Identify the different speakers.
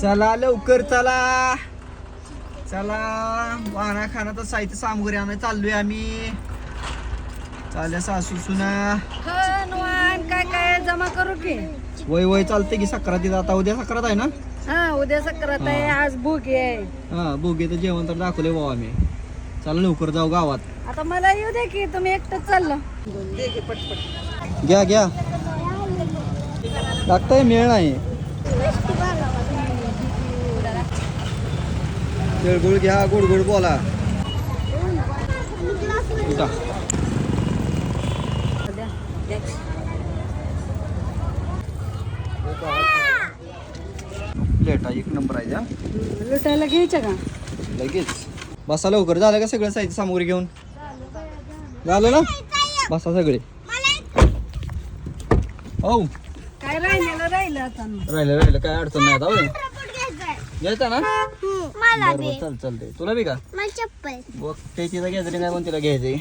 Speaker 1: चला लवकर चला चला. वाहना खानाचं साहित्य सामग्री आणायला चाललोय आम्ही. चालल्या सासू सुना.
Speaker 2: काय काय जमा करू की?
Speaker 1: वय वय चालते की. सक्रातीत आता उद्या सक्रात आहे ना?
Speaker 2: हा उद्या सक्रात आहे, आज भोगी आहे.
Speaker 1: हा भोगीचं जेवण तर दाखवले भाऊ आम्ही. चला लवकर जाऊ गावात.
Speaker 2: आता मला येऊ दे की, तुम्ही एकटंच चाललं.
Speaker 1: घ्या घ्या लागतंय मेळ नाही. तिळगुळ घ्या, गोड गोड बोला. उठा. प्लेटा एक नंबर आहे. द्या
Speaker 2: लुटायला घ्यायच्या का?
Speaker 1: लगेच बसा. लवकर झालं का सगळं साहित्य सामग्री घेऊन? झालं ना? बसा सगळे. हो
Speaker 2: काय राहिलेलं राहिलं आता.
Speaker 1: राहिलं राहिलं काय अडचण नाही आता. होय घ्यायचा ना? बरोबर चालतंय. तुला बी का?
Speaker 3: चप्पल
Speaker 1: बघ ते तिला घ्यायचं नाही पण तिला घ्यायचंय.